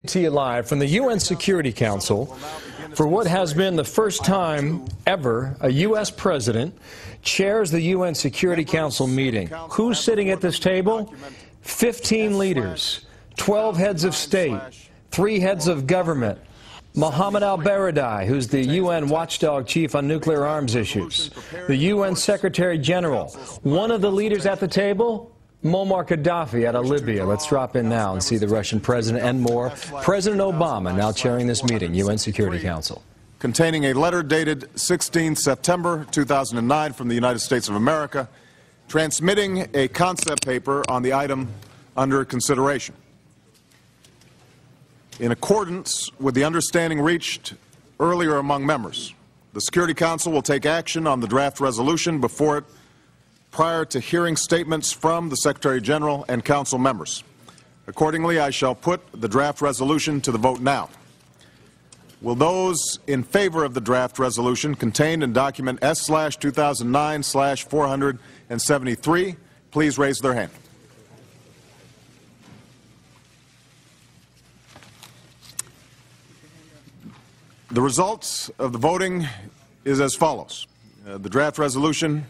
To you live from the UN Security Council for what has been the first time ever a U.S. president chairs the UN Security Council meeting. Who's sitting at this table? 15 leaders, 12 heads of state, 3 heads of government. Mohammed al-Baradei, who's the UN watchdog chief on nuclear arms issues. The UN Secretary General. One of the leaders at the table, Muammar Gaddafi out of Libya. Let's drop in now and see the Russian president and more. President Obama now chairing this meeting, UN Security Council. Containing a letter dated 16 September 2009 from the United States of America, transmitting a concept paper on the item under consideration. In accordance with the understanding reached earlier among members, the Security Council will take action on the draft resolution before it prior to hearing statements from the Secretary General and Council members. Accordingly, I shall put the draft resolution to the vote now. Will those in favor of the draft resolution contained in document S/2009/473 please raise their hand? The results of the voting is as follows. The draft resolution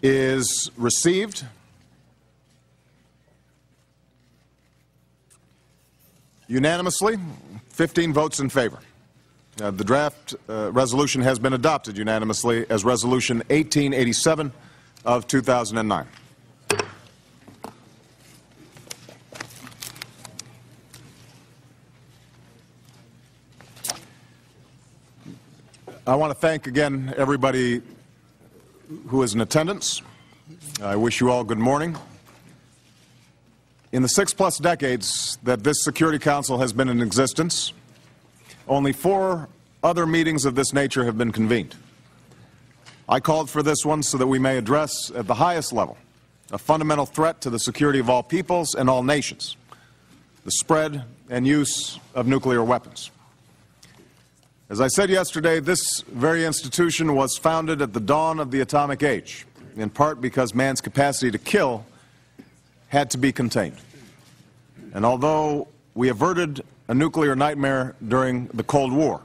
is received. Unanimously, 15 votes in favor. The draft resolution has been adopted unanimously as Resolution 1887 of 2009. I want to thank again everybody who is in attendance. I wish you all good morning. In the 6+ decades that this Security Council has been in existence, only 4 other meetings of this nature have been convened. I called for this one so that we may address at the highest level a fundamental threat to the security of all peoples and all nations, the spread and use of nuclear weapons. As I said yesterday, this very institution was founded at the dawn of the atomic age, in part because man's capacity to kill had to be contained. And although we averted a nuclear nightmare during the Cold War,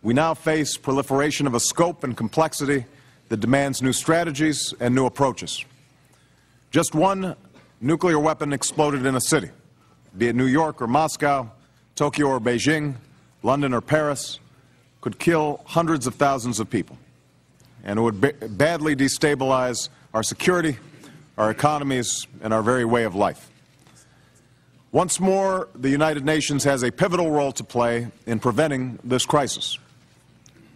we now face proliferation of a scope and complexity that demands new strategies and new approaches. Just one nuclear weapon exploded in a city, be it New York or Moscow, Tokyo or Beijing, London or Paris, could kill hundreds of thousands of people, and it would badly destabilize our security, our economies, and our very way of life. Once more, the United Nations has a pivotal role to play in preventing this crisis.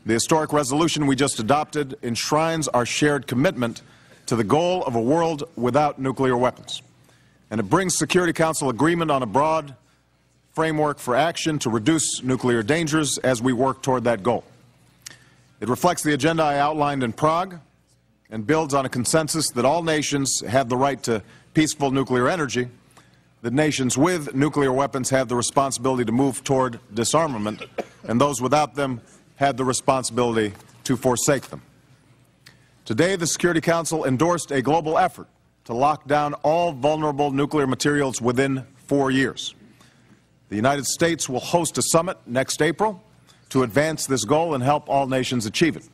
The historic resolution we just adopted enshrines our shared commitment to the goal of a world without nuclear weapons, and it brings Security Council agreement on a broad framework for action to reduce nuclear dangers as we work toward that goal. It reflects the agenda I outlined in Prague and builds on a consensus that all nations have the right to peaceful nuclear energy, that nations with nuclear weapons have the responsibility to move toward disarmament, and those without them have the responsibility to forsake them. Today, the Security Council endorsed a global effort to lock down all vulnerable nuclear materials within 4 years. The United States will host a summit next April to advance this goal and help all nations achieve it.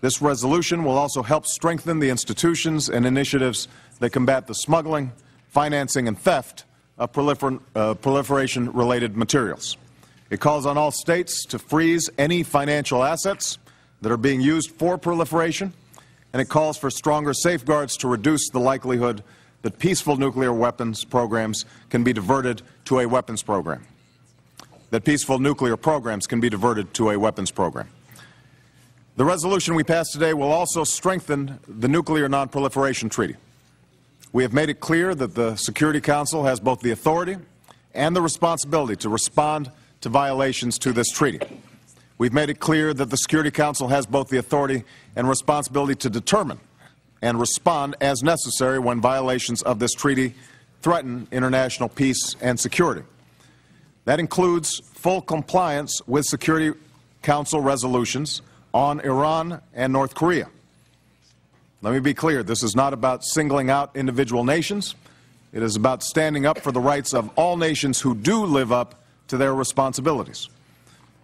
This resolution will also help strengthen the institutions and initiatives that combat the smuggling, financing, and theft of proliferation-related materials. It calls on all states to freeze any financial assets that are being used for proliferation, and it calls for stronger safeguards to reduce the likelihood that peaceful nuclear weapons programs can be diverted to a weapons program. That peaceful nuclear programs can be diverted to a weapons program. The resolution we passed today will also strengthen the Nuclear Non-Proliferation Treaty. We have made it clear that the Security Council has both the authority and the responsibility to respond to violations to this treaty. We've made it clear that the Security Council has both the authority and responsibility to determine and respond as necessary when violations of this treaty threaten international peace and security. That includes full compliance with Security Council resolutions on Iran and North Korea. Let me be clear, this is not about singling out individual nations. It is about standing up for the rights of all nations who do live up to their responsibilities.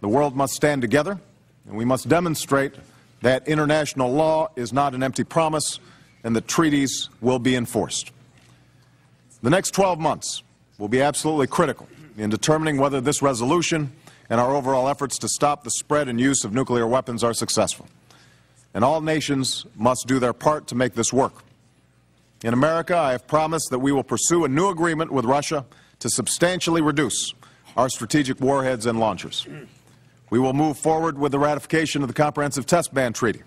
The world must stand together, and we must demonstrate that international law is not an empty promise and that treaties will be enforced. The next 12 months will be absolutely critical in determining whether this resolution and our overall efforts to stop the spread and use of nuclear weapons are successful. And all nations must do their part to make this work. In America, I have promised that we will pursue a new agreement with Russia to substantially reduce our strategic warheads and launchers. We will move forward with the ratification of the Comprehensive Test Ban Treaty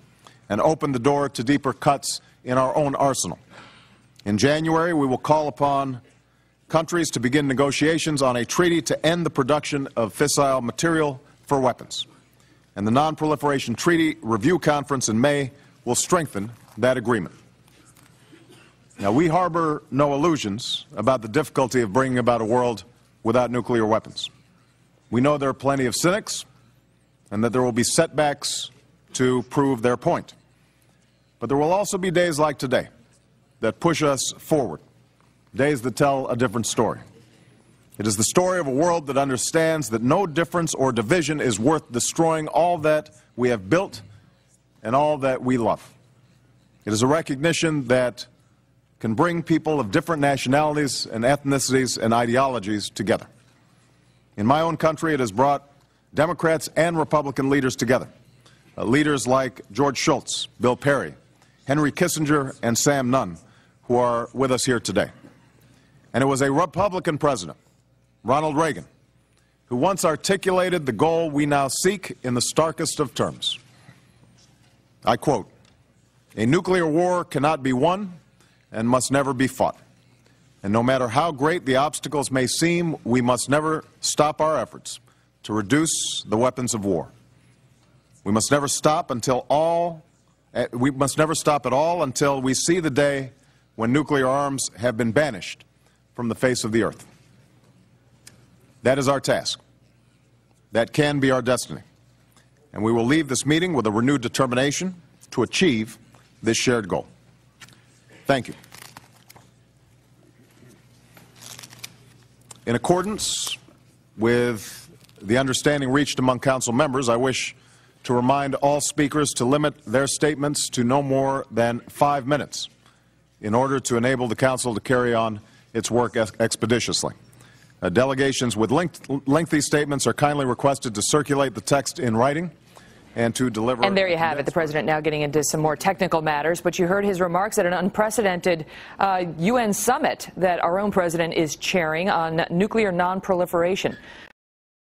and open the door to deeper cuts in our own arsenal. In January, we will call upon countries to begin negotiations on a treaty to end the production of fissile material for weapons. And the Non-Proliferation Treaty Review Conference in May will strengthen that agreement. Now, we harbor no illusions about the difficulty of bringing about a world without nuclear weapons. We know there are plenty of cynics and that there will be setbacks to prove their point. But there will also be days like today that push us forward, days that tell a different story. It is the story of a world that understands that no difference or division is worth destroying all that we have built and all that we love. It is a recognition that can bring people of different nationalities and ethnicities and ideologies together. In my own country, it has brought Democrats and Republican leaders together. Leaders like George Shultz, Bill Perry, Henry Kissinger, and Sam Nunn, who are with us here today. And it was a Republican president, Ronald Reagan, who once articulated the goal we now seek in the starkest of terms. I quote, "A nuclear war cannot be won and must never be fought. And no matter how great the obstacles may seem, we must never stop our efforts to reduce the weapons of war. We must never stop at all until we see the day when nuclear arms have been banished from the face of the earth." That is our task. That can be our destiny. And we will leave this meeting with a renewed determination to achieve this shared goal. Thank you. In accordance with the understanding reached among council members, I wish to remind all speakers to limit their statements to no more than 5 minutes in order to enable the council to carry on its work expeditiously. Delegations with lengthy statements are kindly requested to circulate the text in writing and to deliver. And there you have it, the president now getting into some more technical matters, but you heard his remarks at an unprecedented UN summit that our own president is chairing on nuclear non-proliferation.